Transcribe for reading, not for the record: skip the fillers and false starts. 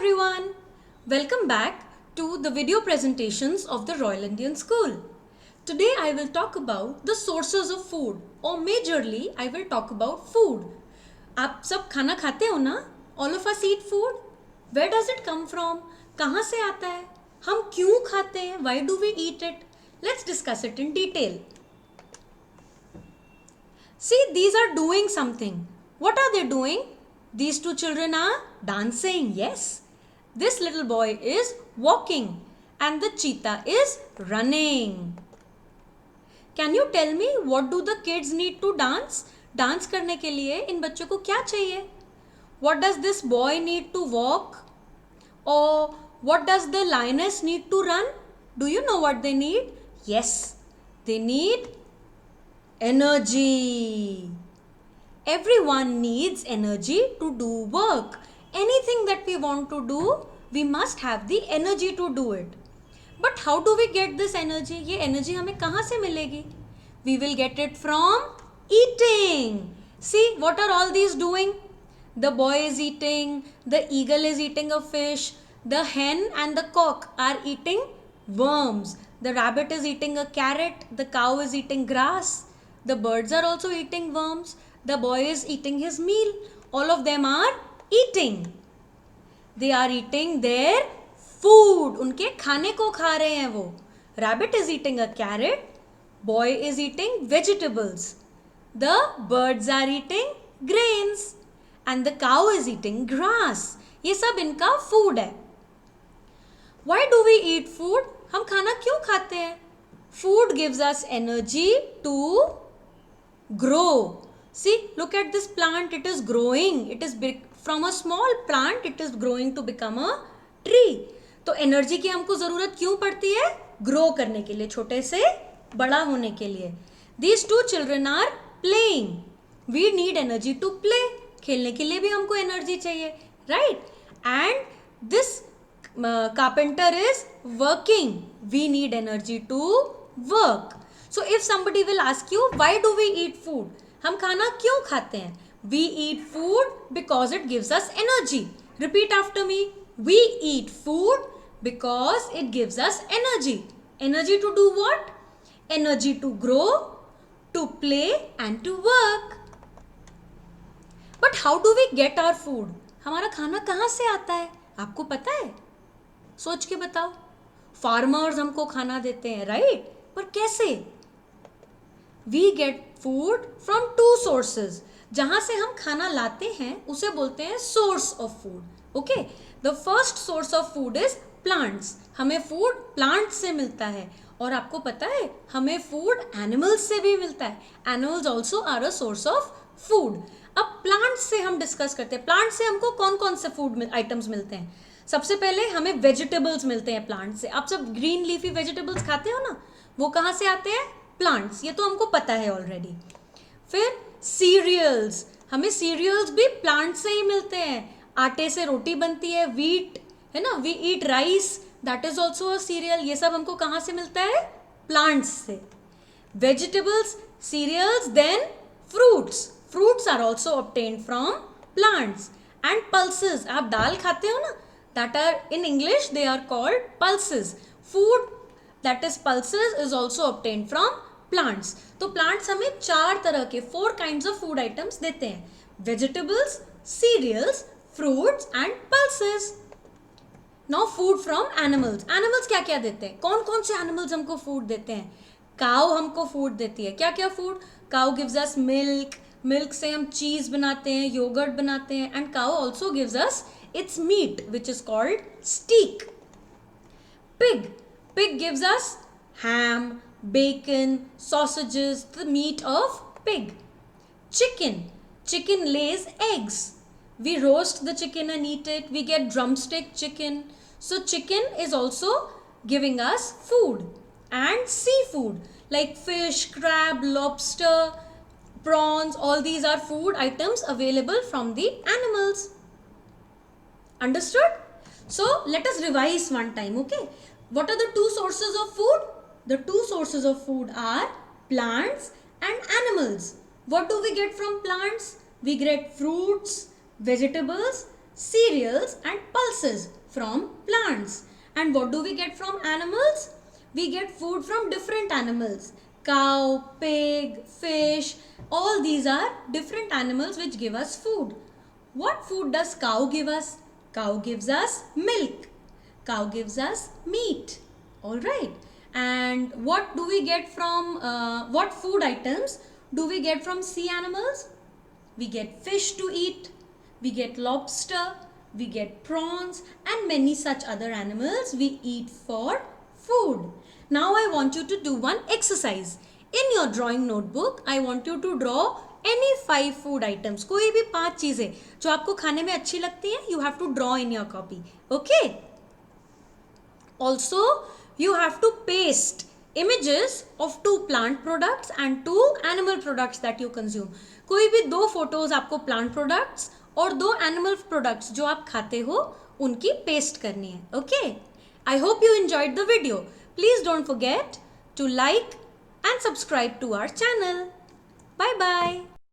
everyone, welcome back to the video presentations of the Royal Indian School. Today I will talk about the sources of food or majorly I will talk about food. आप सब खाना खाते हो ना? All of us eat food. Where does it come from? कहाँ से आता है? हम क्यों खाते हैं? Why do we eat it? Let's discuss it in detail. See, these are doing something. What are they doing? These two children are dancing, yes. This little boy is walking and the cheetah is running. Can you tell me what do the kids need to dance? Dance करने के लिए इन बच्चों को क्या चाहिए? What does this boy need to walk? Or what does the lioness need to run? Do you know what they need? Yes, they need energy. Everyone needs energy to do work. Anything that we want to do, we must have the energy to do it. But how do we get this energy? ये energy हमें कहाँ से मिलेगी? We will get it from eating. See, what are all these doing? The boy is eating, the eagle is eating a fish, the hen and the cock are eating worms. The rabbit is eating a carrot, the cow is eating grass, the birds are also eating worms, the boy is eating his meal. All of them are eating. They are eating their food. उनके खाने को खा रहे हैं वो. Rabbit is eating a carrot, boy is eating vegetables, the birds are eating grains and the cow is eating grass. ये सब इनका food है. Why do we eat food? हम खाना क्यों खाते हैं? Food gives us energy to grow. See, look at this plant. It is growing. It is big. From a small plant, it is growing to become a tree. तो energy की हमको ज़रूरत क्यों पड़ती है? ग्रो करने के लिए, छोटे से बड़ा होने के लिए. These two children are playing. We need energy to play. खेलने के लिए भी हमको एनर्जी चाहिए, right? And this carpenter is working. We need energy to work. So if somebody will ask you, why do we eat food? हम खाना क्यों खाते हैं? We eat food because it gives us energy. Repeat after me. We eat food because it gives us energy. Energy to do what? Energy to grow, to play and to work. But how do we get our food? हमारा खाना कहाँ से आता है? आपको पता है? सोच के बताओ. Farmers हमको खाना देते हैं, right? पर कैसे? We get food from two sources. जहाँ से हम खाना लाते हैं उसे बोलते हैं source of food. Okay? The first source of food is plants. हमें food plants से मिलता है. और आपको पता है हमें food animals से भी मिलता है. Animals also are a source of food. अब plants से हम discuss करते हैं. Plants से हमको कौन कौन से food items मिलते हैं? सबसे पहले हमें vegetables मिलते हैं plants से. आप सब green leafy vegetables खाते हो ना? वो कहाँ से आते हैं? Plants. ये तो हमको पता है already. फिर सीरियल्स, हमें सीरियल्स भी प्लांट से ही मिलते हैं. आटे से रोटी बनती है, वीट है ना. We eat rice, that is also a cereal. ये सब हमको कहाँ से मिलता है? प्लांट्स से. Vegetables, cereals, then fruits. Fruits are also obtained from plants. And pulses, आप दाल खाते हो ना, that are in English they are called pulses. Food that is pulses is also obtained from plants. तो प्लांट्स हमें 4 तरह के 4 काइंड्स ऑफ फूड आइटम्स देते हैं. Vegetables, cereals, fruits and pulses. Now food from animals. Animals क्या क्या देते हैं? कौन कौन से एनिमल्स हमको फूड देते हैं? काऊ हमको फूड देती है. क्या क्या food? Cow gives us milk. Milk से हम चीज बनाते हैं, योगर्ट बनाते हैं. And cow also gives us its meat which is called steak. Pig. Pig gives us ham, bacon, sausages, the meat of pig. Chicken. Chicken lays eggs. We roast the chicken and eat it. We get drumstick chicken. So chicken is also giving us food. And seafood like fish, crab, lobster, prawns, all these are food items available from the animals. Understood? So let us revise one time, okay? What are the two sources of food? The two sources of food are plants and animals. What do we get from plants? We get fruits, vegetables, cereals and pulses from plants. And what do we get from animals? We get food from different animals. Cow, pig, fish, all these are different animals which give us food. What food does cow give us? Cow gives us milk. Cow gives us meat. Alright. And what do we get from, what food items do we get from sea animals? We get fish to eat, we get lobster, we get prawns and many such other animals we eat for food. Now I want you to do one exercise. In your drawing notebook, I want you to draw any 5 food items. कोई भी 5 चीजें जो आपको खाने में अच्छी लगती हैं, you have to draw in your copy. Okay? Also, you have to paste images of 2 plant products and 2 animal products that you consume. कोई भी 2 फोटोज आपको प्लांट प्रोडक्ट्स और 2 एनिमल प्रोडक्ट्स जो आप खाते हो उनकी पेस्ट करनी है. Okay, I hope you enjoyed the video. Please don't forget to like and subscribe to our channel. Bye bye.